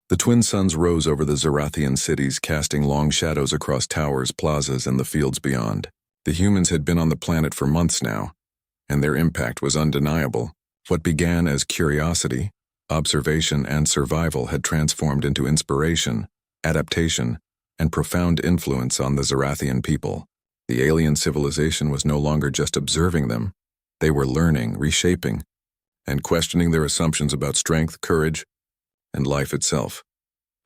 The twin suns rose over the Zarathian cities, casting long shadows across towers, plazas, and the fields beyond. The humans had been on the planet for months now, and their impact was undeniable. What began as curiosity, observation, and survival had transformed into inspiration, adaptation, and profound influence on the Zarathian people. The alien civilization was no longer just observing them. They were learning, reshaping, and questioning their assumptions about strength, courage, and life itself.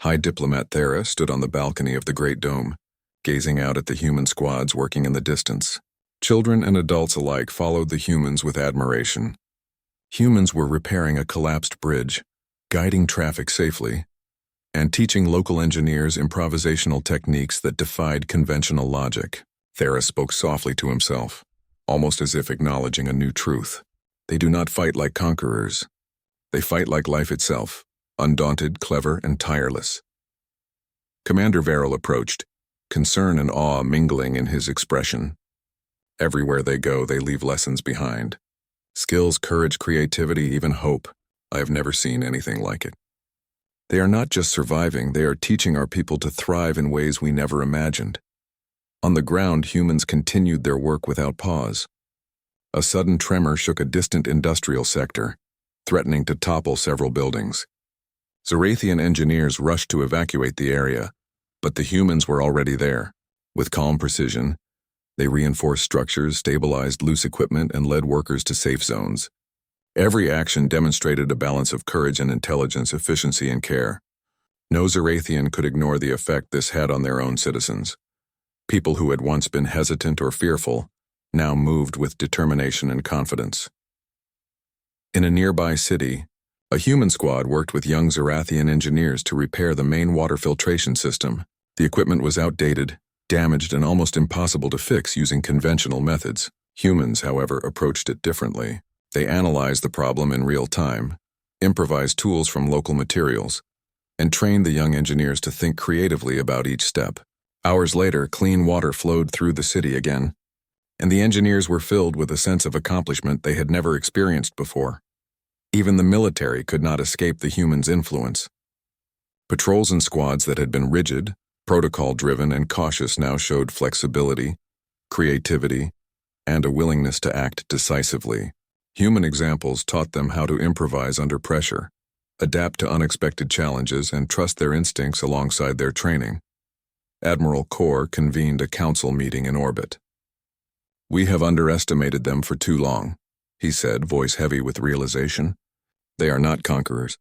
High Diplomat Thera stood on the balcony of the Great Dome, gazing out at the human squads working in the distance. Children and adults alike followed the humans with admiration. Humans were repairing a collapsed bridge, guiding traffic safely, and teaching local engineers improvisational techniques that defied conventional logic. Thera spoke softly to himself, almost as if acknowledging a new truth. They do not fight like conquerors. They fight like life itself, undaunted, clever, and tireless. Commander Verrill approached, concern and awe mingling in his expression. Everywhere they go, they leave lessons behind. Skills, courage, creativity, even hope. I have never seen anything like it. They are not just surviving, they are teaching our people to thrive in ways we never imagined. On the ground, humans continued their work without pause. A sudden tremor shook a distant industrial sector, threatening to topple several buildings. Zarathian engineers rushed to evacuate the area, but the humans were already there. With calm precision, they reinforced structures, stabilized loose equipment, and led workers to safe zones. Every action demonstrated a balance of courage and intelligence, efficiency and care. No Zarathian could ignore the effect this had on their own citizens. People who had once been hesitant or fearful now moved with determination and confidence. In a nearby city, a human squad worked with young Zarathian engineers to repair the main water filtration system. The equipment was outdated, damaged, and almost impossible to fix using conventional methods. Humans, however, approached it differently. They analyzed the problem in real time, improvised tools from local materials, and trained the young engineers to think creatively about each step. Hours later, clean water flowed through the city again, and the engineers were filled with a sense of accomplishment they had never experienced before. Even the military could not escape the humans' influence. Patrols and squads that had been rigid, protocol-driven, and cautious now showed flexibility, creativity, and a willingness to act decisively. Human examples taught them how to improvise under pressure, adapt to unexpected challenges, and trust their instincts alongside their training. Admiral Kor convened a council meeting in orbit. "We have underestimated them for too long," he said, voice heavy with realization. "They are not conquerors.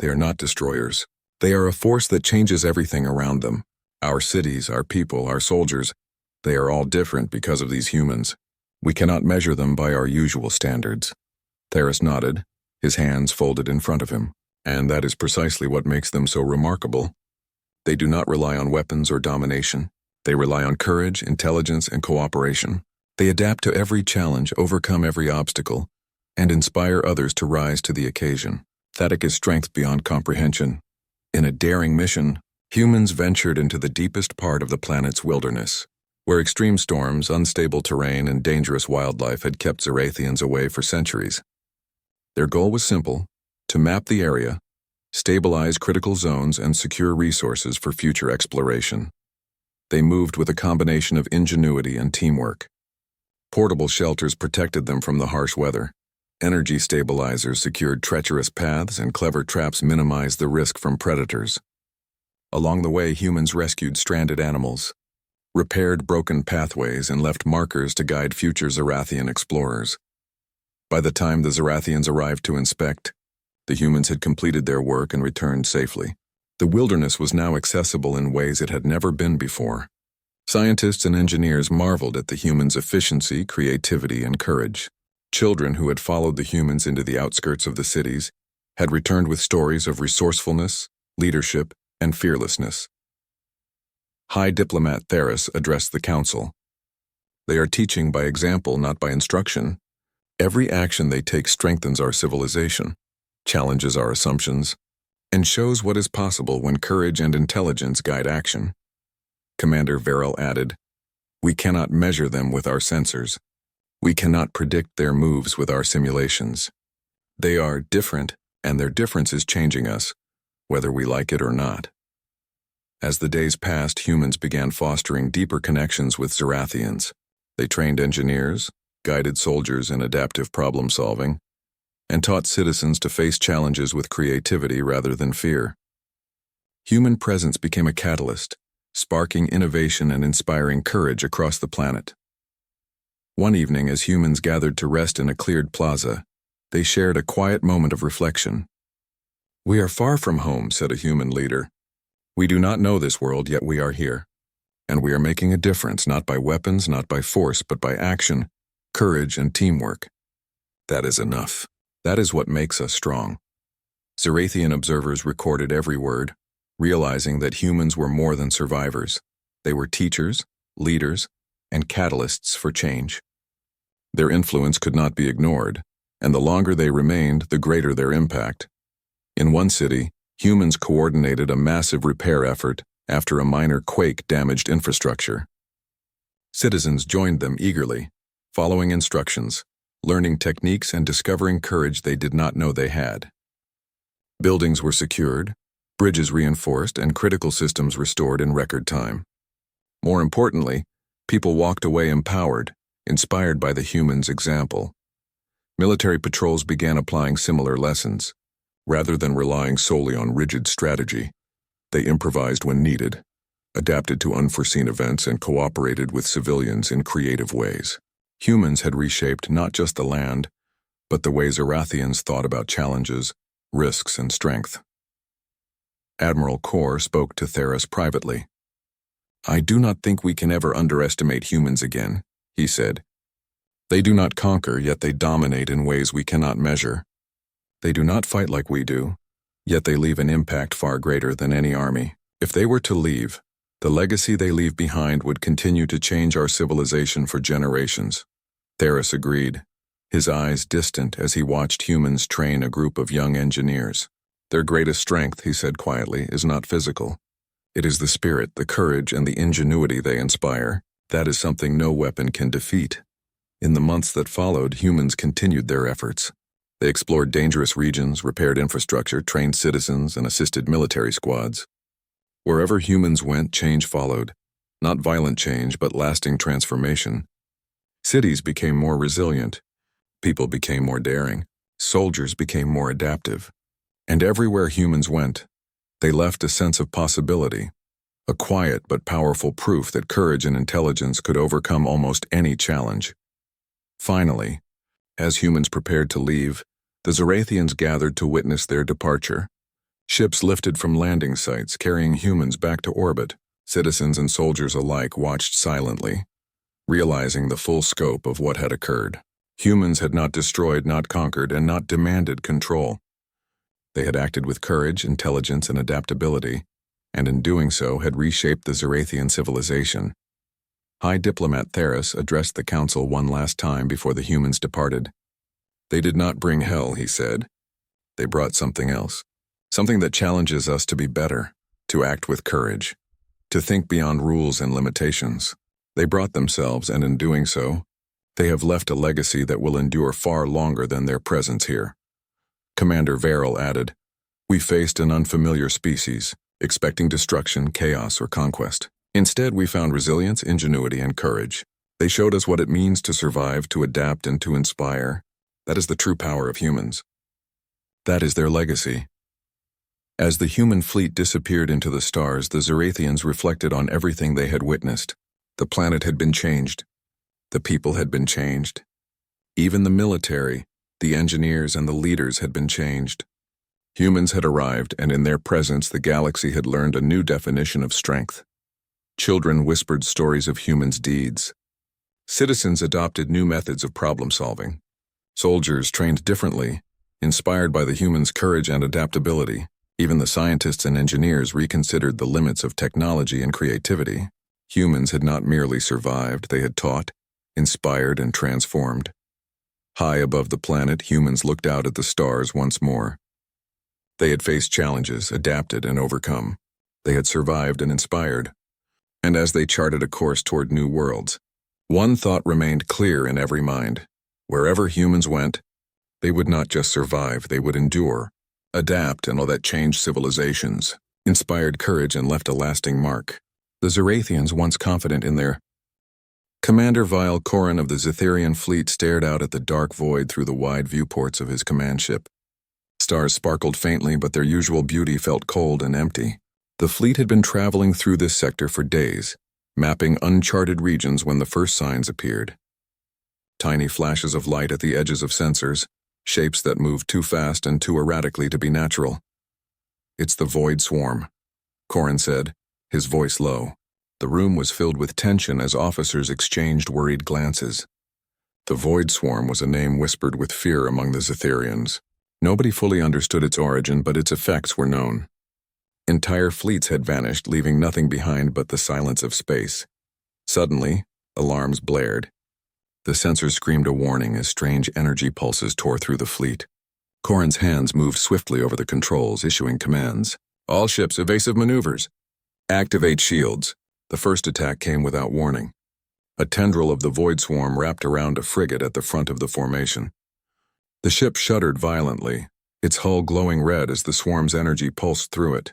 They are not destroyers. They are a force that changes everything around them. Our cities, our people, our soldiers, they are all different because of these humans. We cannot measure them by our usual standards." Theris nodded, his hands folded in front of him. "And that is precisely what makes them so remarkable. They do not rely on weapons or domination. They rely on courage, intelligence, and cooperation. They adapt to every challenge, overcome every obstacle, and inspire others to rise to the occasion. That is strength beyond comprehension. In a daring mission, humans ventured into the deepest part of the planet's wilderness, where extreme storms, unstable terrain, and dangerous wildlife had kept Zarathians away for centuries. Their goal was simple: to map the area, stabilize critical zones, and secure resources for future exploration. They moved with a combination of ingenuity and teamwork. Portable shelters protected them from the harsh weather. Energy stabilizers secured treacherous paths, and clever traps minimized the risk from predators. Along the way, humans rescued stranded animals, repaired broken pathways, and left markers to guide future Zarathian explorers. By the time the Zarathians arrived to inspect, the humans had completed their work and returned safely. The wilderness was now accessible in ways it had never been before. Scientists and engineers marveled at the humans' efficiency, creativity, and courage. Children who had followed the humans into the outskirts of the cities had returned with stories of resourcefulness, leadership, and fearlessness. High Diplomat Theris addressed the council. "They are teaching by example, not by instruction. Every action they take strengthens our civilization, challenges our assumptions, and shows what is possible when courage and intelligence guide action." Commander Verrill added, "We cannot measure them with our sensors. We cannot predict their moves with our simulations. They are different, and their difference is changing us. whether we like it or not. As the days passed, humans began fostering deeper connections with Zerathians. They trained engineers, guided soldiers in adaptive problem-solving, and taught citizens to face challenges with creativity rather than fear. Human presence became a catalyst, sparking innovation and inspiring courage across the planet. One evening, as humans gathered to rest in a cleared plaza, they shared a quiet moment of reflection. "We are far from home," said a human leader. "We do not know this world, yet we are here. And we are making a difference, not by weapons, not by force, but by action, courage, and teamwork. That is enough. That is what makes us strong." Zerathian observers recorded every word, realizing that humans were more than survivors. They were teachers, leaders, and catalysts for change. Their influence could not be ignored, and the longer they remained, the greater their impact. In one city, humans coordinated a massive repair effort after a minor quake damaged infrastructure. Citizens joined them eagerly, following instructions, learning techniques, and discovering courage they did not know they had. Buildings were secured, bridges reinforced, and critical systems restored in record time. More importantly, people walked away empowered, inspired by the humans' example. Military patrols began applying similar lessons. Rather than relying solely on rigid strategy, they improvised when needed, adapted to unforeseen events, and cooperated with civilians in creative ways. Humans had reshaped not just the land, but the way Zerathians thought about challenges, risks, and strength. Admiral Kor spoke to Theros privately. "I do not think we can ever underestimate humans again," he said. "They do not conquer, yet they dominate in ways we cannot measure. They do not fight like we do, yet they leave an impact far greater than any army. If they were to leave, the legacy they leave behind would continue to change our civilization for generations." Theros agreed, his eyes distant as he watched humans train a group of young engineers. "Their greatest strength," he said quietly, "is not physical. It is the spirit, the courage, and the ingenuity they inspire. That is something no weapon can defeat." In the months that followed, humans continued their efforts. They explored dangerous regions, repaired infrastructure, trained citizens, and assisted military squads. Wherever humans went, change followed. Not violent change, but lasting transformation. Cities became more resilient. People became more daring. Soldiers became more adaptive. And everywhere humans went, they left a sense of possibility, a quiet but powerful proof that courage and intelligence could overcome almost any challenge. Finally, as humans prepared to leave, the Zerathians gathered to witness their departure. Ships lifted from landing sites, carrying humans back to orbit. Citizens and soldiers alike watched silently, realizing the full scope of what had occurred. Humans had not destroyed, not conquered, and not demanded control. They had acted with courage, intelligence, and adaptability, and in doing so had reshaped the Zerathian civilization. High Diplomat Theros addressed the council one last time before the humans departed. "They did not bring hell," he said. "They brought something else. Something that challenges us to be better, to act with courage, to think beyond rules and limitations. They brought themselves, and in doing so, they have left a legacy that will endure far longer than their presence here." Commander Varel added, "We faced an unfamiliar species, expecting destruction, chaos, or conquest. Instead, we found resilience, ingenuity, and courage. They showed us what it means to survive, to adapt, and to inspire. That is the true power of humans. That is their legacy." As the human fleet disappeared into the stars, the Zerathians reflected on everything they had witnessed. The planet had been changed. The people had been changed. Even the military, the engineers, and the leaders had been changed. Humans had arrived, and in their presence the galaxy had learned a new definition of strength. Children whispered stories of humans' deeds. Citizens adopted new methods of problem-solving. Soldiers trained differently, inspired by the humans' courage and adaptability. Even the scientists and engineers reconsidered the limits of technology and creativity. Humans had not merely survived, they had taught, inspired, and transformed. High above the planet, humans looked out at the stars once more. They had faced challenges, adapted, and overcome. They had survived and inspired. And as they charted a course toward new worlds, one thought remained clear in every mind. Wherever humans went, they would not just survive, they would endure, adapt, and all that changed civilizations, inspired courage and left a lasting mark. The Zerathians, once confident in their Commander Vile Corin of the Zetherian fleet stared out at the dark void through the wide viewports of his command ship. Stars sparkled faintly, but their usual beauty felt cold and empty. The fleet had been traveling through this sector for days, mapping uncharted regions when the first signs appeared. Tiny flashes of light at the edges of sensors, shapes that moved too fast and too erratically to be natural. "It's the Void Swarm," Corin said, his voice low. The room was filled with tension as officers exchanged worried glances. The Void Swarm was a name whispered with fear among the Zetherians. Nobody fully understood its origin, but its effects were known. Entire fleets had vanished, leaving nothing behind but the silence of space. Suddenly, alarms blared. The sensors screamed a warning as strange energy pulses tore through the fleet. Corin's hands moved swiftly over the controls, issuing commands. "All ships, evasive maneuvers. Activate shields." The first attack came without warning. A tendril of the Void Swarm wrapped around a frigate at the front of the formation. The ship shuddered violently, its hull glowing red as the swarm's energy pulsed through it.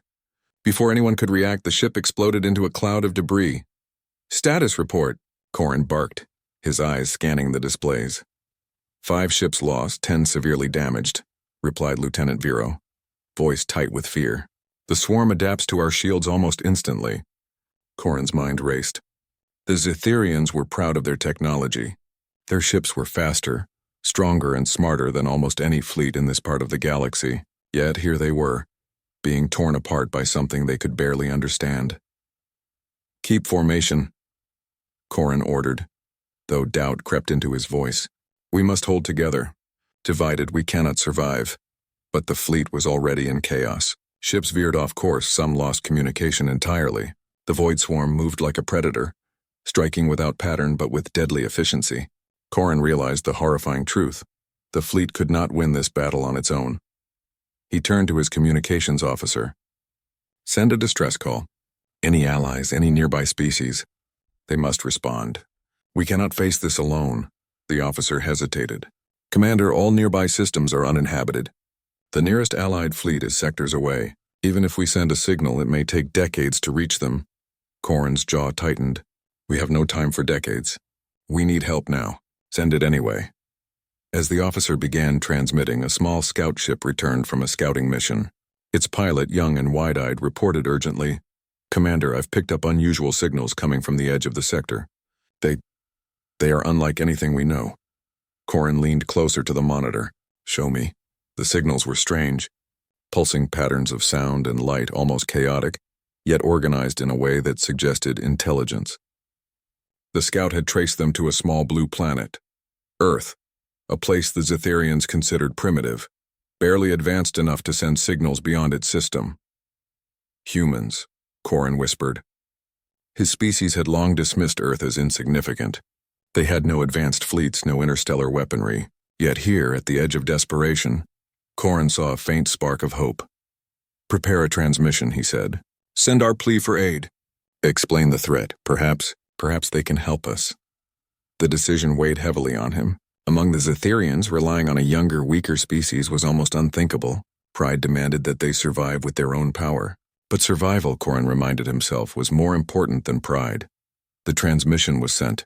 Before anyone could react, the ship exploded into a cloud of debris. "Status report," Corin barked, his eyes scanning the displays. "5 ships lost, 10 severely damaged," replied Lieutenant Vero, voice tight with fear. "The swarm adapts to our shields almost instantly." Corin's mind raced. The Zetherians were proud of their technology. Their ships were faster, stronger and smarter than almost any fleet in this part of the galaxy, yet here they were, being torn apart by something they could barely understand. "Keep formation," Corin ordered, though doubt crept into his voice. "We must hold together. Divided, we cannot survive." But the fleet was already in chaos. Ships veered off course, some lost communication entirely. The Void Swarm moved like a predator, striking without pattern but with deadly efficiency. Corin realized the horrifying truth. The fleet could not win this battle on its own. He turned to his communications officer. "Send a distress call. Any allies, any nearby species. They must respond. We cannot face this alone." The officer hesitated. "Commander, all nearby systems are uninhabited. The nearest allied fleet is sectors away. Even if we send a signal, it may take decades to reach them." Corin's jaw tightened. "We have no time for decades. We need help now. Send it anyway." As the officer began transmitting, a small scout ship returned from a scouting mission. Its pilot, young and wide-eyed, reported urgently, "Commander, I've picked up unusual signals coming from the edge of the sector. They are unlike anything we know." Corin leaned closer to the monitor. "Show me." The signals were strange, pulsing patterns of sound and light, almost chaotic, yet organized in a way that suggested intelligence. The scout had traced them to a small blue planet, Earth, a place the Zetherians considered primitive, barely advanced enough to send signals beyond its system. "Humans," Corin whispered. His species had long dismissed Earth as insignificant. They had no advanced fleets, no interstellar weaponry. Yet here, at the edge of desperation, Corin saw a faint spark of hope. "Prepare a transmission," he said. "Send our plea for aid. Explain the threat. Perhaps they can help us." The decision weighed heavily on him. Among the Zetherians, relying on a younger, weaker species was almost unthinkable. Pride demanded that they survive with their own power. But survival, Corin reminded himself, was more important than pride. The transmission was sent,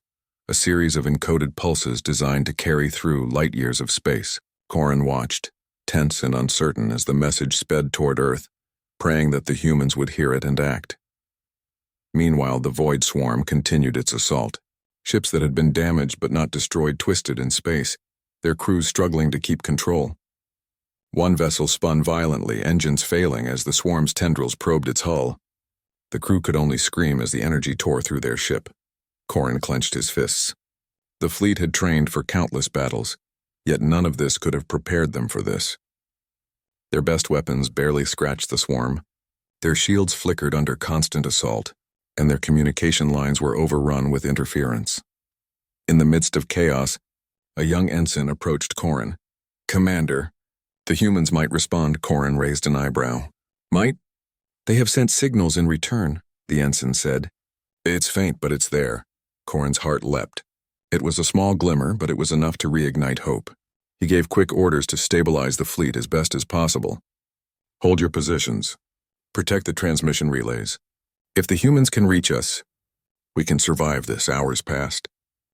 a series of encoded pulses designed to carry through light years of space. Corin watched, tense and uncertain as the message sped toward Earth, praying that the humans would hear it and act. Meanwhile, the Void Swarm continued its assault. Ships that had been damaged but not destroyed twisted in space, their crews struggling to keep control. One vessel spun violently, engines failing as the swarm's tendrils probed its hull. The crew could only scream as the energy tore through their ship. Corin clenched his fists. The fleet had trained for countless battles, yet none of this could have prepared them for this. Their best weapons barely scratched the swarm. Their shields flickered under constant assault, and their communication lines were overrun with interference. In the midst of chaos, a young ensign approached Corin. "Commander." "The humans might respond," Corin raised an eyebrow. "Might?" "They have sent signals in return," the ensign said. "It's faint, but it's there." Corin's heart leapt. It was a small glimmer, but it was enough to reignite hope. He gave quick orders to stabilize the fleet as best as possible. Hold your positions. Protect the transmission relays. If the humans can reach us, we can survive this. Hours passed.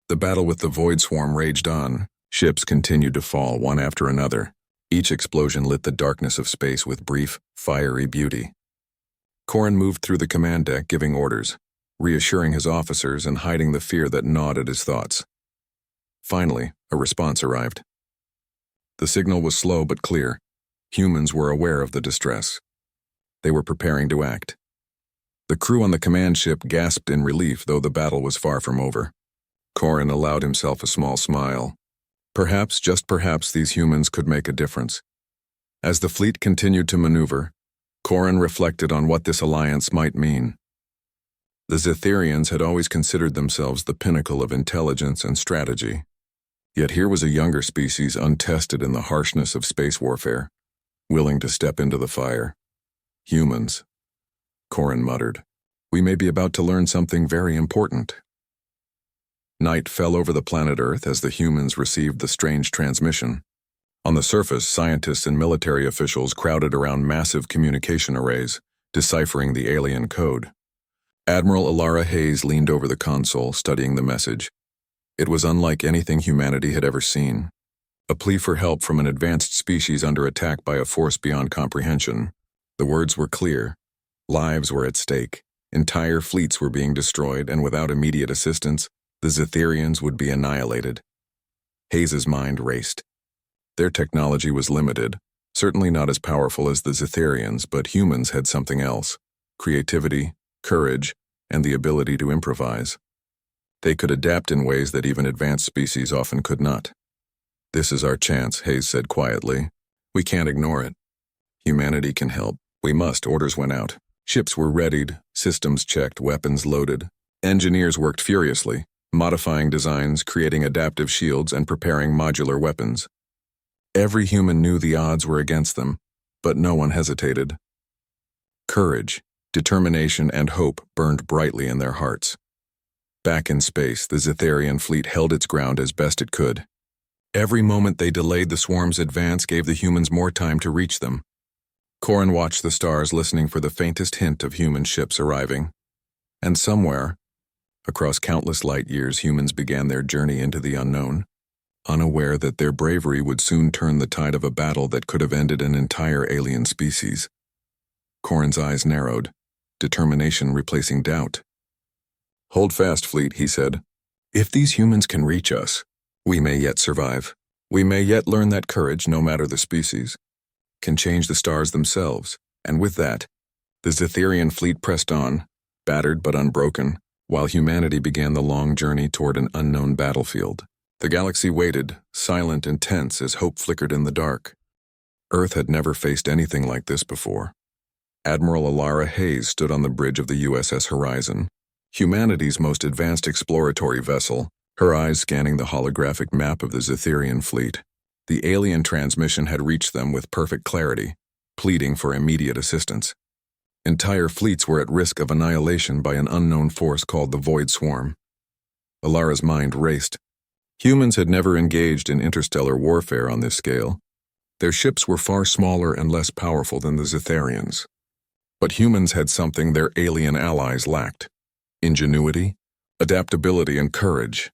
The battle with the Void Swarm raged on. Ships continued to fall one after another. Each explosion lit the darkness of space with brief, fiery beauty. Corin moved through the command deck giving orders, reassuring his officers and hiding the fear that gnawed at his thoughts. Finally, a response arrived. The signal was slow but clear. Humans were aware of the distress. They were preparing to act. The crew on the command ship gasped in relief, though the battle was far from over. Corin allowed himself a small smile. Perhaps, just perhaps, these humans could make a difference. As the fleet continued to maneuver, Corin reflected on what this alliance might mean. The Zetherians had always considered themselves the pinnacle of intelligence and strategy. Yet here was a younger species untested in the harshness of space warfare, willing to step into the fire. Humans. Corin muttered. We may be about to learn something very important. Night fell over the planet Earth as the humans received the strange transmission. On the surface, scientists and military officials crowded around massive communication arrays, deciphering the alien code. Admiral Alara Hayes leaned over the console, studying the message. It was unlike anything humanity had ever seen. A plea for help from an advanced species under attack by a force beyond comprehension. The words were clear. Lives were at stake. Entire fleets were being destroyed, and without immediate assistance, the Zetherians would be annihilated. Hayes's mind raced. Their technology was limited, certainly not as powerful as the Zetherians, but humans had something else: creativity, courage, and the ability to improvise. They could adapt in ways that even advanced species often could not. This is our chance, Hayes said quietly. We can't ignore it. Humanity can help. We must. Orders went out. Ships were readied, systems checked, weapons loaded. Engineers worked furiously, modifying designs, creating adaptive shields, and preparing modular weapons. Every human knew the odds were against them, but no one hesitated. Courage, determination, and hope burned brightly in their hearts. Back in space, the Zetherian fleet held its ground as best it could. Every moment they delayed the swarm's advance gave the humans more time to reach them. Corin watched the stars, listening for the faintest hint of human ships arriving. And somewhere, across countless light years, humans began their journey into the unknown, unaware that their bravery would soon turn the tide of a battle that could have ended an entire alien species. Corin's eyes narrowed, determination replacing doubt. Hold fast, fleet, he said. If these humans can reach us, we may yet survive. We may yet learn that courage, no matter the species, can change the stars themselves. And with that, the Zetherian fleet pressed on, battered but unbroken, while humanity began the long journey toward an unknown battlefield. The galaxy waited, silent and tense as hope flickered in the dark. Earth had never faced anything like this before. Admiral Alara Hayes stood on the bridge of the USS Horizon, humanity's most advanced exploratory vessel, her eyes scanning the holographic map of the Zetherian fleet. The alien transmission had reached them with perfect clarity, pleading for immediate assistance. Entire fleets were at risk of annihilation by an unknown force called the Void Swarm. Alara's mind raced. Humans had never engaged in interstellar warfare on this scale. Their ships were far smaller and less powerful than the Zetherians. But humans had something their alien allies lacked: ingenuity, adaptability, and courage.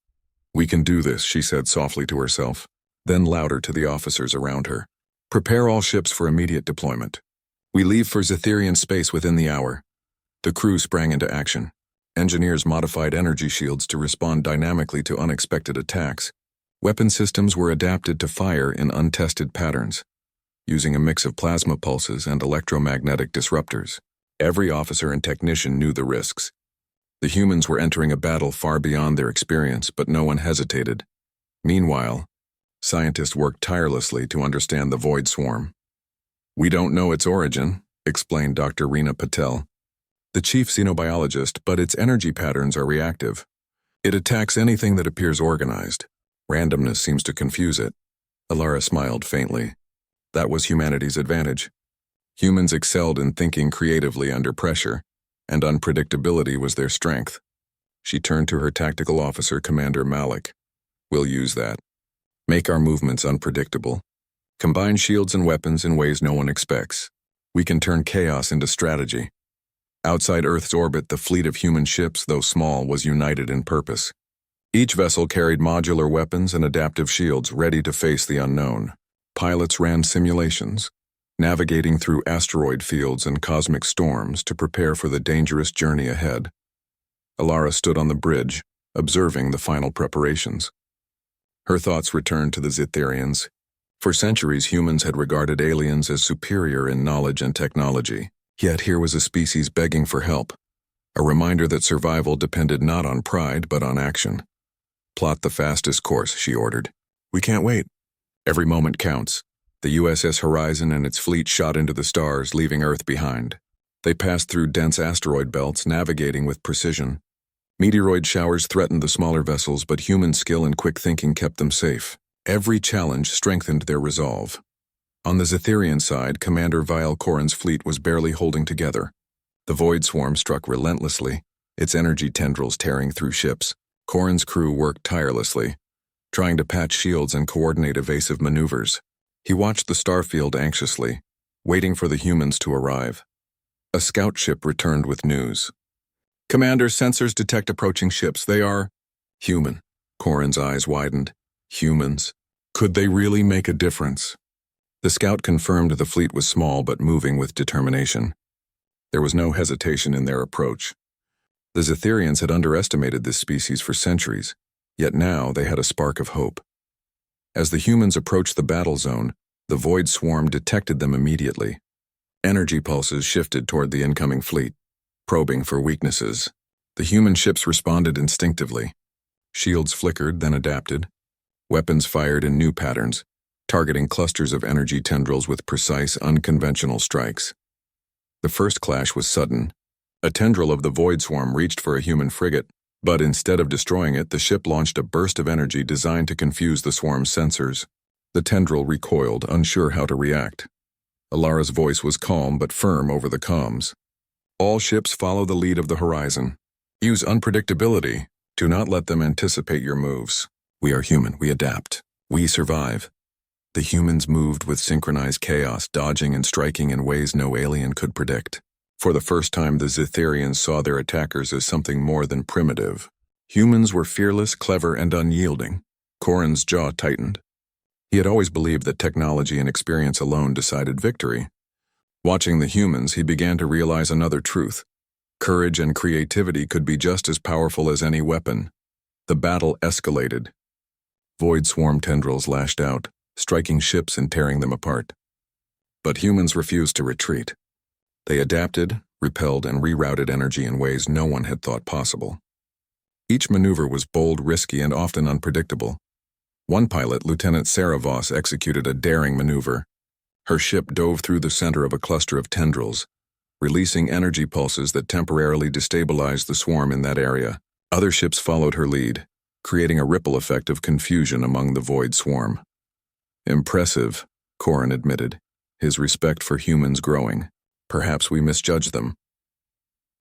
We can do this, she said softly to herself, then louder to the officers around her. Prepare all ships for immediate deployment. We leave for Zetherian space within the hour. The crew sprang into action. Engineers modified energy shields to respond dynamically to unexpected attacks. Weapon systems were adapted to fire in untested patterns, using a mix of plasma pulses and electromagnetic disruptors. Every officer and technician knew the risks. The humans were entering a battle far beyond their experience, but no one hesitated. Meanwhile, scientists worked tirelessly to understand the Void Swarm. We don't know its origin, explained Dr. Reena Patel, the chief xenobiologist, but its energy patterns are reactive. It attacks anything that appears organized. Randomness seems to confuse it. Alara smiled faintly. That was humanity's advantage. Humans excelled in thinking creatively under pressure, and unpredictability was their strength. She turned to her tactical officer, Commander Malik. We'll use that. Make our movements unpredictable. Combine shields and weapons in ways no one expects. We can turn chaos into strategy. Outside Earth's orbit, the fleet of human ships, though small, was united in purpose. Each vessel carried modular weapons and adaptive shields ready to face the unknown. Pilots ran simulations, navigating through asteroid fields and cosmic storms to prepare for the dangerous journey ahead. Alara stood on the bridge, observing the final preparations. Her thoughts returned to the Zitharians. For centuries, humans had regarded aliens as superior in knowledge and technology. Yet here was a species begging for help, a reminder that survival depended not on pride but on action. Plot the fastest course, she ordered. We can't wait. Every moment counts. The USS Horizon and its fleet shot into the stars, leaving Earth behind. They passed through dense asteroid belts, navigating with precision. Meteoroid showers threatened the smaller vessels, but human skill and quick thinking kept them safe. Every challenge strengthened their resolve. On the Zitharian side, Commander Vile Corrin's fleet was barely holding together. The Void Swarm struck relentlessly, its energy tendrils tearing through ships. Corrin's crew worked tirelessly, trying to patch shields and coordinate evasive maneuvers. He watched the starfield anxiously, waiting for the humans to arrive. A scout ship returned with news. Commander, sensors detect approaching ships. They are human. Corrin's eyes widened. Humans? Could they really make a difference? The scout confirmed the fleet was small but moving with determination. There was no hesitation in their approach. The Zitharians had underestimated this species for centuries, yet now they had a spark of hope. As the humans approached the battle zone, the Void Swarm detected them immediately. Energy pulses shifted toward the incoming fleet, probing for weaknesses. The human ships responded instinctively. Shields flickered, then adapted. Weapons fired in new patterns, targeting clusters of energy tendrils with precise, unconventional strikes. The first clash was sudden. A tendril of the Void Swarm reached for a human frigate, but instead of destroying it, the ship launched a burst of energy designed to confuse the swarm's sensors. The tendril recoiled, unsure how to react. Alara's voice was calm but firm over the comms. All ships follow the lead of the Horizon. Use unpredictability. Do not let them anticipate your moves. We are human. We adapt. We survive. The humans moved with synchronized chaos, dodging and striking in ways no alien could predict. For the first time, the Zitharians saw their attackers as something more than primitive. Humans were fearless, clever, and unyielding. Corrin's jaw tightened. He had always believed that technology and experience alone decided victory. Watching the humans, he began to realize another truth. Courage and creativity could be just as powerful as any weapon. The battle escalated. Void Swarm tendrils lashed out, striking ships and tearing them apart. But humans refused to retreat. They adapted, repelled, and rerouted energy in ways no one had thought possible. Each maneuver was bold, risky, and often unpredictable. One pilot, Lieutenant Sarah Voss, executed a daring maneuver. Her ship dove through the center of a cluster of tendrils, releasing energy pulses that temporarily destabilized the swarm in that area. Other ships followed her lead, creating a ripple effect of confusion among the Void Swarm. Impressive, Corrin admitted, his respect for humans growing. Perhaps we misjudged them.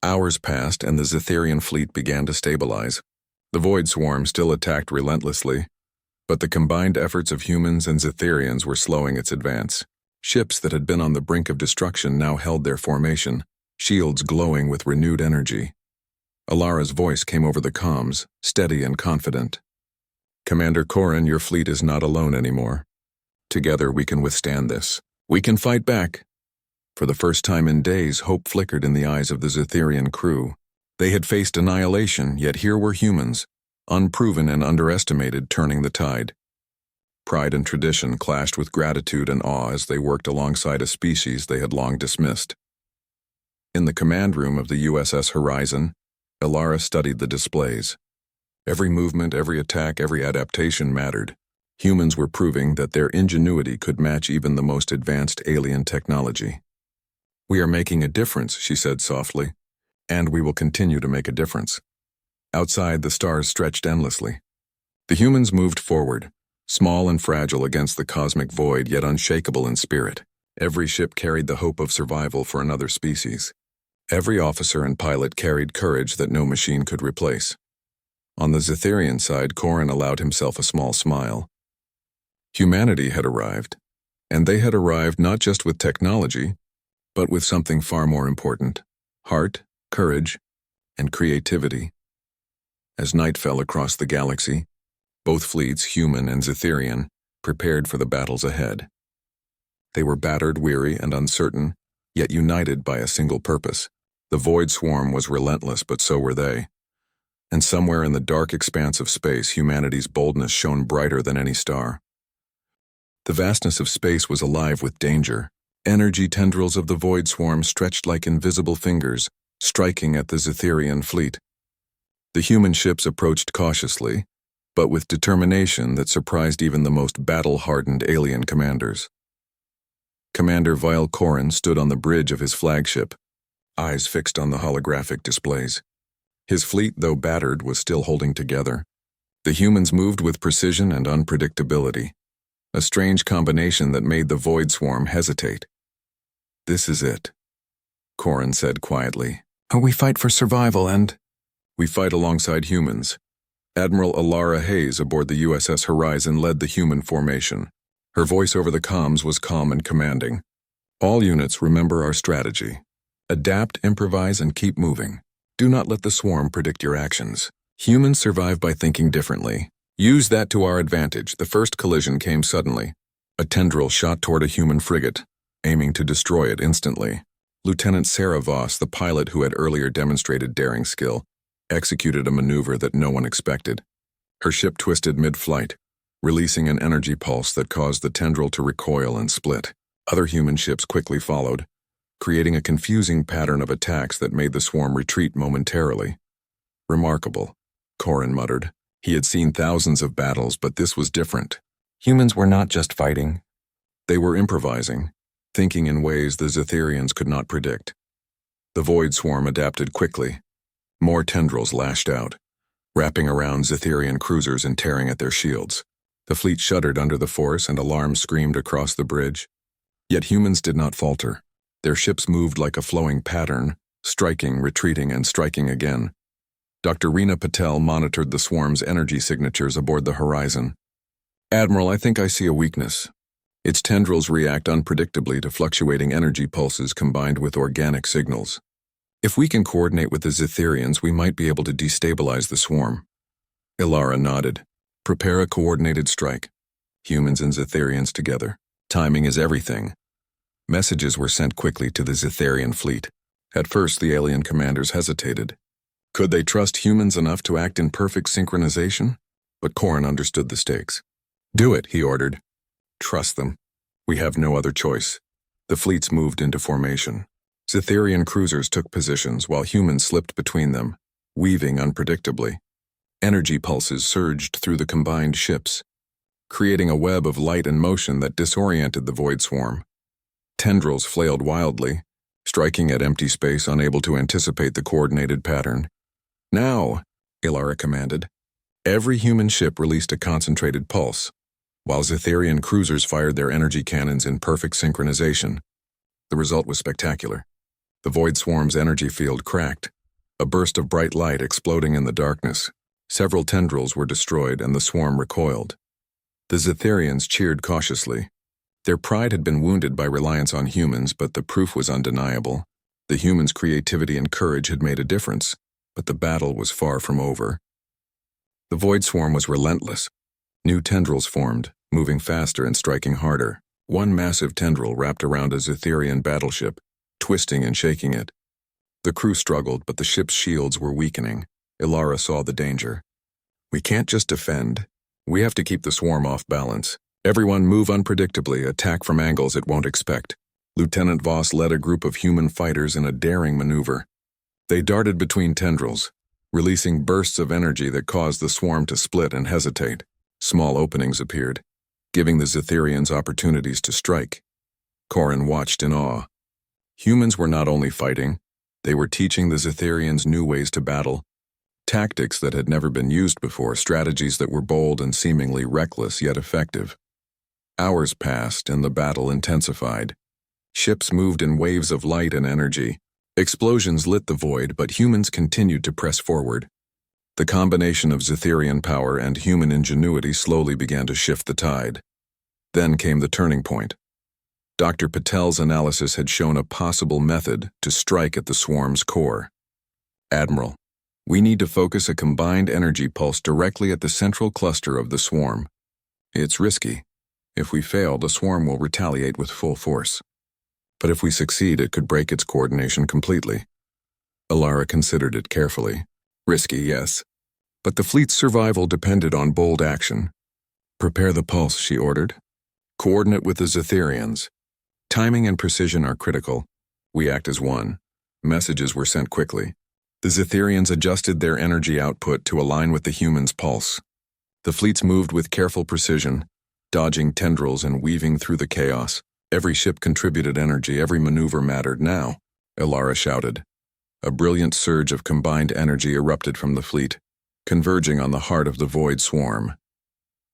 Hours passed and the Zitharian fleet began to stabilize. The Void Swarm still attacked relentlessly, but the combined efforts of humans and Zitharians were slowing its advance. Ships that had been on the brink of destruction now held their formation, shields glowing with renewed energy. Alara's voice came over the comms, steady and confident. Commander Corrin, your fleet is not alone anymore. Together we can withstand this. We can fight back. For the first time in days, hope flickered in the eyes of the Zitharian crew. They had faced annihilation, yet here were humans, unproven and underestimated, turning the tide. Pride and tradition clashed with gratitude and awe as they worked alongside a species they had long dismissed. In the command room of the USS Horizon, Alara studied the displays. Every movement, every attack, every adaptation mattered. Humans were proving that their ingenuity could match even the most advanced alien technology. We are making a difference, she said softly, and we will continue to make a difference. Outside, the stars stretched endlessly. The humans moved forward, small and fragile against the cosmic void, yet unshakable in spirit. Every ship carried the hope of survival for another species. Every officer and pilot carried courage that no machine could replace. On the Zitharian side, Corrin allowed himself a small smile. Humanity had arrived, and they had arrived not just with technology, but with something far more important: heart, courage, and creativity. As night fell across the galaxy, both fleets, human and Zetherian, prepared for the battles ahead. They were battered, weary, and uncertain, yet united by a single purpose. The Void Swarm was relentless, but so were they. And somewhere in the dark expanse of space, humanity's boldness shone brighter than any star. The vastness of space was alive with danger. Energy tendrils of the Void Swarm stretched like invisible fingers, striking at the Zetherian fleet. The human ships approached cautiously, but with determination that surprised even the most battle-hardened alien commanders. Commander Vile Corin stood on the bridge of his flagship, eyes fixed on the holographic displays. His fleet, though battered, was still holding together. The humans moved with precision and unpredictability, a strange combination that made the Void Swarm hesitate. "This is it," Corin said quietly. "We fight for survival and—" "We fight alongside humans." Admiral Alara Hayes aboard the USS Horizon led the human formation. Her voice over the comms was calm and commanding. "All units, remember our strategy. Adapt, improvise, and keep moving. Do not let the swarm predict your actions. Humans survive by thinking differently. Use that to our advantage." The first collision came suddenly. A tendril shot toward a human frigate, aiming to destroy it instantly. Lieutenant Sarah Voss, the pilot who had earlier demonstrated daring skill, executed a maneuver that no one expected. Her ship twisted mid-flight, releasing an energy pulse that caused the tendril to recoil and split. Other human ships quickly followed, creating a confusing pattern of attacks that made the swarm retreat momentarily. "Remarkable," Corin muttered. He had seen thousands of battles, but this was different. Humans were not just fighting. They were improvising, thinking in ways the Zetherians could not predict. The Void Swarm adapted quickly. More tendrils lashed out, wrapping around Zetherian cruisers and tearing at their shields. The fleet shuddered under the force and alarms screamed across the bridge. Yet humans did not falter. Their ships moved like a flowing pattern, striking, retreating, and striking again. Dr. Reena Patel monitored the swarm's energy signatures aboard the Horizon. "Admiral, I think I see a weakness. Its tendrils react unpredictably to fluctuating energy pulses combined with organic signals. If we can coordinate with the Zetherians, we might be able to destabilize the swarm." Ilara nodded. "Prepare a coordinated strike. Humans and Zetherians together. Timing is everything." Messages were sent quickly to the Zetherian fleet. At first, the alien commanders hesitated. Could they trust humans enough to act in perfect synchronization? But Corin understood the stakes. "Do it," he ordered. "Trust them. We have no other choice." The fleets moved into formation. Zetherian cruisers took positions while humans slipped between them, weaving unpredictably. Energy pulses surged through the combined ships, creating a web of light and motion that disoriented the Void Swarm. Tendrils flailed wildly, striking at empty space, unable to anticipate the coordinated pattern. "Now," Ilara commanded. Every human ship released a concentrated pulse, while Zetherian cruisers fired their energy cannons in perfect synchronization. The result was spectacular. The Void Swarm's energy field cracked, a burst of bright light exploding in the darkness. Several tendrils were destroyed and the swarm recoiled. The Zetherians cheered cautiously. Their pride had been wounded by reliance on humans, but the proof was undeniable. The humans' creativity and courage had made a difference, but the battle was far from over. The Void Swarm was relentless. New tendrils formed, moving faster and striking harder. One massive tendril wrapped around a Zetherian battleship, twisting and shaking it. The crew struggled, but the ship's shields were weakening. Ilara saw the danger. "We can't just defend. We have to keep the swarm off balance. Everyone move unpredictably, attack from angles it won't expect." Lieutenant Voss led a group of human fighters in a daring maneuver. They darted between tendrils, releasing bursts of energy that caused the swarm to split and hesitate. Small openings appeared, giving the Zetherians opportunities to strike. Corin watched in awe. Humans were not only fighting, they were teaching the Zetherians new ways to battle, tactics that had never been used before, strategies that were bold and seemingly reckless yet effective. Hours passed and the battle intensified. Ships moved in waves of light and energy. Explosions lit the void, but humans continued to press forward. The combination of Zetherian power and human ingenuity slowly began to shift the tide. Then came the turning point. Dr. Patel's analysis had shown a possible method to strike at the swarm's core. Admiral, we need to focus a combined energy pulse directly at the central cluster of the swarm. It's risky. If we fail, the swarm will retaliate with full force. But if we succeed, it could break its coordination completely. Alara considered it carefully. Risky, yes. But the fleet's survival depended on bold action. Prepare the pulse, she ordered. Coordinate with the Zetherians. Timing and precision are critical. We act as one. Messages were sent quickly. The Zetherians adjusted their energy output to align with the humans' pulse. The fleets moved with careful precision, dodging tendrils and weaving through the chaos. Every ship contributed energy, every maneuver mattered. Now, Alara shouted. A brilliant surge of combined energy erupted from the fleet, converging on the heart of the void swarm.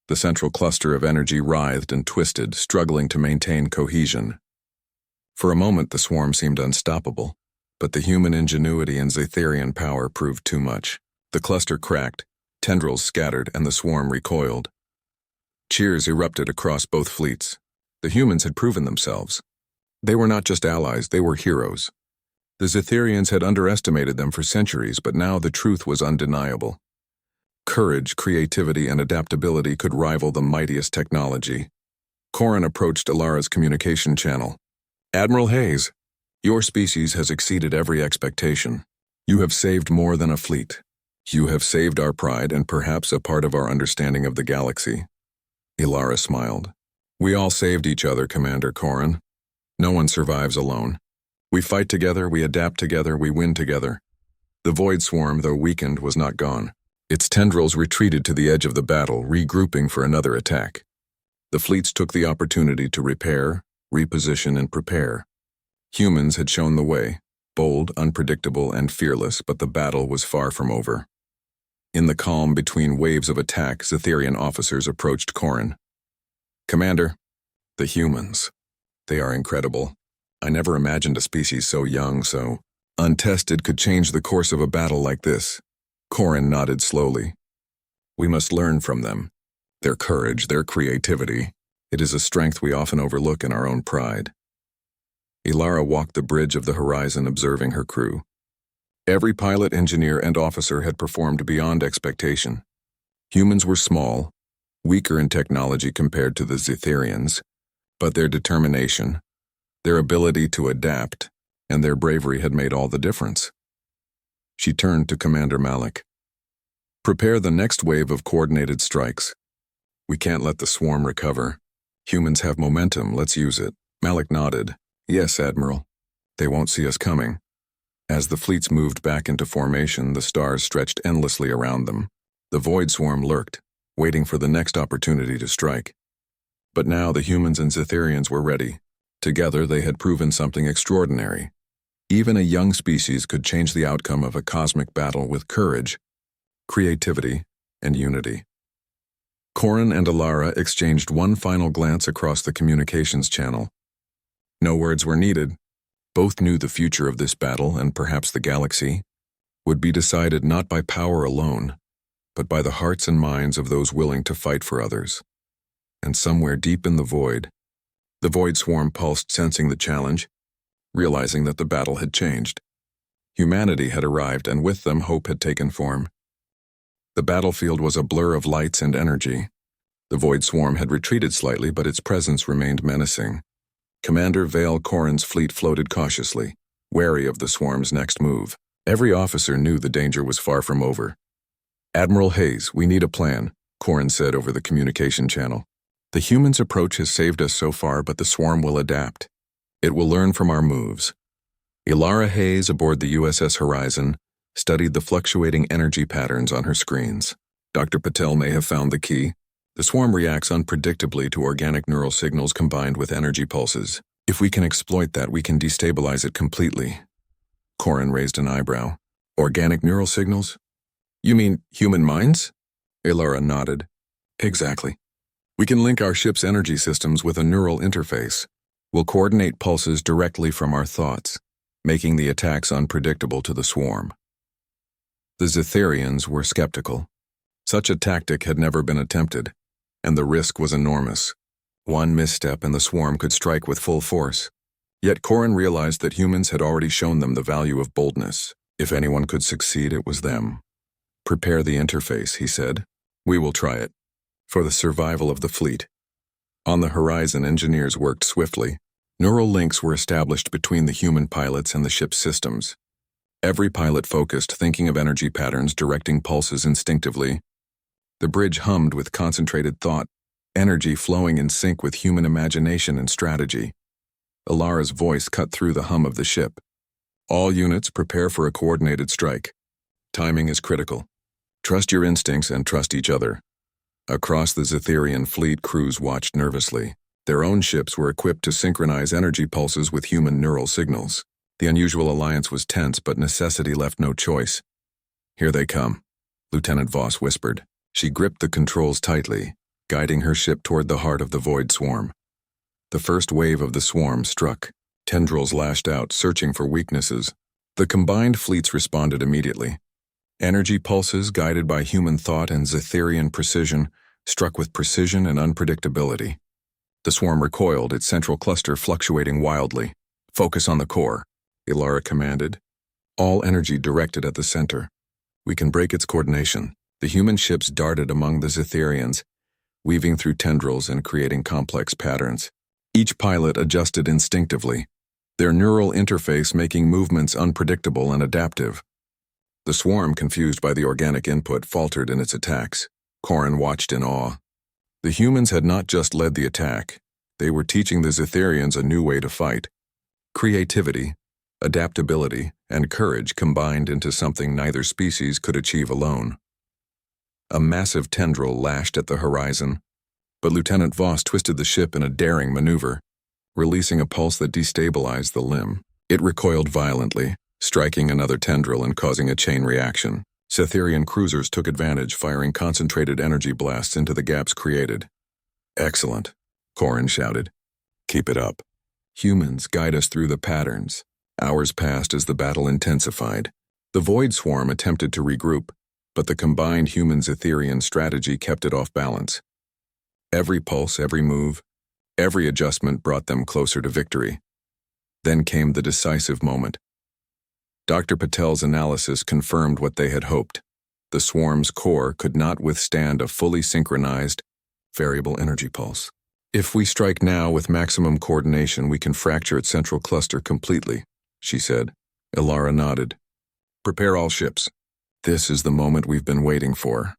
The central cluster of energy writhed and twisted, struggling to maintain cohesion. For a moment, the swarm seemed unstoppable, but the human ingenuity and Zetherian power proved too much. The cluster cracked, tendrils scattered, and the swarm recoiled. Cheers erupted across both fleets. The humans had proven themselves. They were not just allies, they were heroes. The Zetherians had underestimated them for centuries, but now the truth was undeniable. Courage, creativity, and adaptability could rival the mightiest technology. Corin approached Alara's communication channel. Admiral Hayes, your species has exceeded every expectation. You have saved more than a fleet. You have saved our pride and perhaps a part of our understanding of the galaxy. Alara smiled. We all saved each other, Commander Corin. No one survives alone. We fight together, we adapt together, we win together. The void swarm, though weakened, was not gone. Its tendrils retreated to the edge of the battle, regrouping for another attack. The fleets took the opportunity to repair, reposition, and prepare. Humans had shown the way, bold, unpredictable, and fearless, but the battle was far from over. In the calm between waves of attack, Zetherian officers approached Corin. Commander, the humans. They are incredible. I never imagined a species so young, so untested could change the course of a battle like this. Corin nodded slowly. We must learn from them. Their courage, their creativity. It is a strength we often overlook in our own pride. Alara walked the bridge of the horizon, observing her crew. Every pilot, engineer, and officer had performed beyond expectation. Humans were small, weaker in technology compared to the Zetherians, but their determination, their ability to adapt, and their bravery had made all the difference. She turned to Commander Malik. Prepare the next wave of coordinated strikes. We can't let the swarm recover. Humans have momentum, let's use it. Malik nodded. Yes, Admiral. They won't see us coming. As the fleets moved back into formation, the stars stretched endlessly around them. The void swarm lurked, waiting for the next opportunity to strike. But now the humans and Zetherians were ready. Together they had proven something extraordinary. Even a young species could change the outcome of a cosmic battle with courage, creativity, and unity. Corin and Alara exchanged one final glance across the communications channel. No words were needed. Both knew the future of this battle, and perhaps the galaxy, would be decided not by power alone, but by the hearts and minds of those willing to fight for others. And somewhere deep in the void swarm pulsed, sensing the challenge, realizing that the battle had changed. Humanity had arrived, and with them hope had taken form. The battlefield was a blur of lights and energy. The void swarm had retreated slightly, but its presence remained menacing. Commander Vale Corin's fleet floated cautiously, wary of the swarm's next move. Every officer knew the danger was far from over. Admiral Hayes, we need a plan, Corin said over the communication channel. The humans' approach has saved us so far, but the swarm will adapt. It will learn from our moves. Alara Hayes, aboard the USS Horizon, studied the fluctuating energy patterns on her screens. Dr. Patel may have found the key. The swarm reacts unpredictably to organic neural signals combined with energy pulses. If we can exploit that, we can destabilize it completely. Corin raised an eyebrow. Organic neural signals? You mean human minds? Alara nodded. Exactly. We can link our ship's energy systems with a neural interface. We'll coordinate pulses directly from our thoughts, making the attacks unpredictable to the swarm. The Zetherians were skeptical. Such a tactic had never been attempted, and the risk was enormous. One misstep and the swarm could strike with full force. Yet Corin realized that humans had already shown them the value of boldness. If anyone could succeed, it was them. "Prepare the interface," he said. "We will try it. For the survival of the fleet." On the horizon, engineers worked swiftly. Neural links were established between the human pilots and the ship's systems. Every pilot focused, thinking of energy patterns, directing pulses instinctively. The bridge hummed with concentrated thought, energy flowing in sync with human imagination and strategy. Ilara's voice cut through the hum of the ship. "All units, prepare for a coordinated strike. Timing is critical. Trust your instincts and trust each other." Across the Zetherian fleet, crews watched nervously. Their own ships were equipped to synchronize energy pulses with human neural signals. The unusual alliance was tense, but necessity left no choice. "Here they come," Lieutenant Voss whispered. She gripped the controls tightly, guiding her ship toward the heart of the void swarm. The first wave of the swarm struck. Tendrils lashed out, searching for weaknesses. The combined fleets responded immediately. Energy pulses, guided by human thought and Zetherian precision, struck with precision and unpredictability. The swarm recoiled, its central cluster fluctuating wildly. "Focus on the core," Ilara commanded. "All energy directed at the center. We can break its coordination." The human ships darted among the Zetherians, weaving through tendrils and creating complex patterns. Each pilot adjusted instinctively, their neural interface making movements unpredictable and adaptive. The swarm, confused by the organic input, faltered in its attacks. Corin watched in awe. The humans had not just led the attack, they were teaching the Zetherians a new way to fight. Creativity, adaptability, and courage combined into something neither species could achieve alone. A massive tendril lashed at the horizon, but Lieutenant Voss twisted the ship in a daring maneuver, releasing a pulse that destabilized the limb. It recoiled violently, striking another tendril and causing a chain reaction. Zetherian cruisers took advantage, firing concentrated energy blasts into the gaps created. "Excellent," Corin shouted. "Keep it up. Humans, guide us through the patterns." Hours passed as the battle intensified. The Void Swarm attempted to regroup, but the combined human-Zetherian strategy kept it off balance. Every pulse, every move, every adjustment brought them closer to victory. Then came the decisive moment. Dr. Patel's analysis confirmed what they had hoped. The swarm's core could not withstand a fully synchronized, variable energy pulse. "If we strike now with maximum coordination, we can fracture its central cluster completely," she said. Ilara nodded. "Prepare all ships. This is the moment we've been waiting for."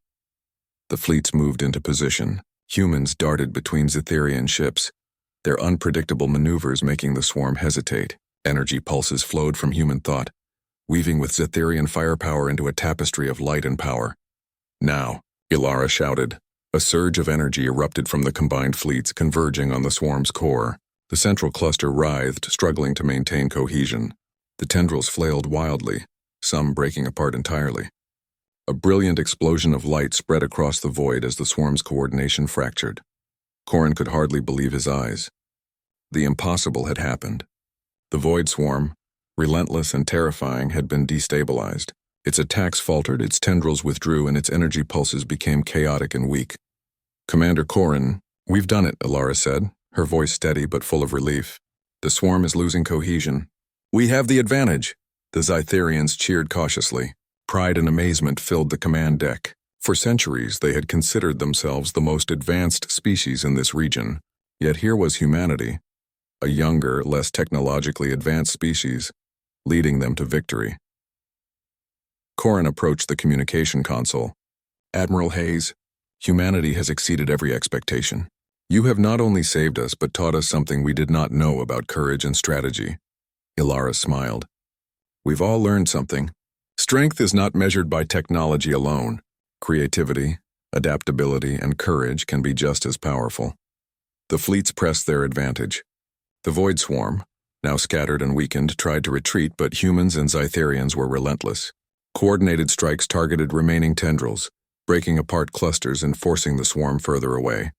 The fleets moved into position. Humans darted between Zetherian ships, their unpredictable maneuvers making the swarm hesitate. Energy pulses flowed from human thought, weaving with Zetherian firepower into a tapestry of light and power. "Now," Ilara shouted. A surge of energy erupted from the combined fleets, converging on the swarm's core. The central cluster writhed, struggling to maintain cohesion. The tendrils flailed wildly, some breaking apart entirely. A brilliant explosion of light spread across the void as the swarm's coordination fractured. Corin could hardly believe his eyes. The impossible had happened. The void swarm, relentless and terrifying, had been destabilized. Its attacks faltered, its tendrils withdrew, and its energy pulses became chaotic and weak. "Commander Corin, we've done it," Ilara said, her voice steady but full of relief. "The swarm is losing cohesion. We have the advantage." The Zetherians cheered cautiously. Pride and amazement filled the command deck. For centuries, they had considered themselves the most advanced species in this region. Yet here was humanity, a younger, less technologically advanced species, leading them to victory. Corin approached the communication console. "Admiral Hayes, humanity has exceeded every expectation. You have not only saved us, but taught us something we did not know about courage and strategy." Ilara smiled. "We've all learned something. Strength is not measured by technology alone. Creativity, adaptability, and courage can be just as powerful." The fleets pressed their advantage. The Void Swarm, now scattered and weakened, tried to retreat, but humans and Zetherians were relentless. Coordinated strikes targeted remaining tendrils, breaking apart clusters and forcing the swarm further away.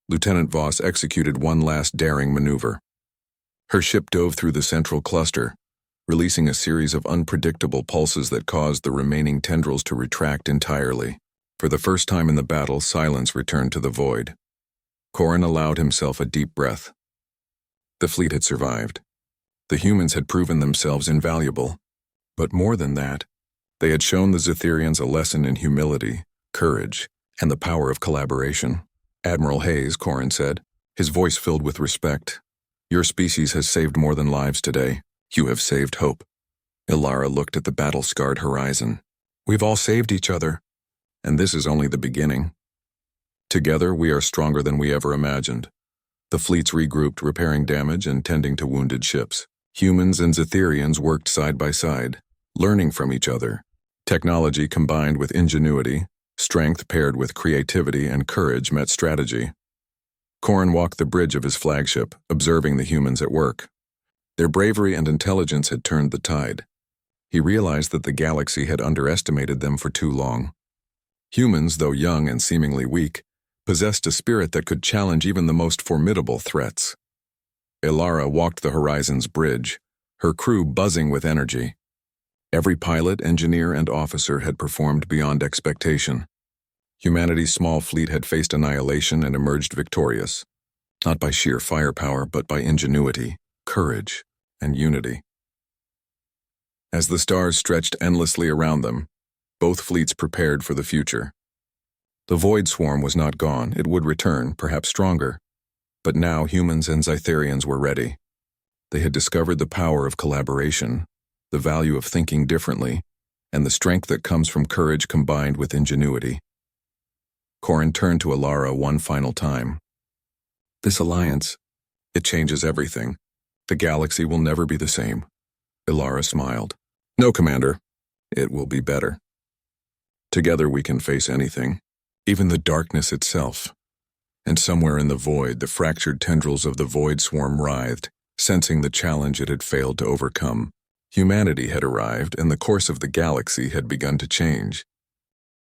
Lieutenant Voss executed one last daring maneuver. Her ship dove through the central cluster, releasing a series of unpredictable pulses that caused the remaining tendrils to retract entirely. For the first time in the battle, silence returned to the void. Corin allowed himself a deep breath. The fleet had survived. The humans had proven themselves invaluable. But more than that, they had shown the Zetherians a lesson in humility, courage, and the power of collaboration. Admiral Hayes, Corin said, his voice filled with respect. Your species has saved more than lives today. You have saved hope. Ilara looked at the battle-scarred horizon. We've all saved each other, and this is only the beginning. Together, we are stronger than we ever imagined. The fleets regrouped, repairing damage and tending to wounded ships. Humans and Zetherians worked side by side, learning from each other. Technology combined with ingenuity, strength paired with creativity and courage met strategy. Corin walked the bridge of his flagship, observing the humans at work. Their bravery and intelligence had turned the tide. He realized that the galaxy had underestimated them for too long. Humans, though young and seemingly weak, possessed a spirit that could challenge even the most formidable threats. Ilara walked the horizon's bridge, her crew buzzing with energy. Every pilot, engineer, and officer had performed beyond expectation. Humanity's small fleet had faced annihilation and emerged victorious, not by sheer firepower, but by ingenuity, courage, and unity. As the stars stretched endlessly around them, both fleets prepared for the future. The Void Swarm was not gone. It would return, perhaps stronger. But now humans and Zetherians were ready. They had discovered the power of collaboration, the value of thinking differently, and the strength that comes from courage combined with ingenuity. Corin turned to Ilara one final time. This alliance, it changes everything. The galaxy will never be the same. Ilara smiled. No, Commander. It will be better. Together we can face anything, even the darkness itself. And somewhere in the void, the fractured tendrils of the Void Swarm writhed, sensing the challenge it had failed to overcome. Humanity had arrived, and the course of the galaxy had begun to change.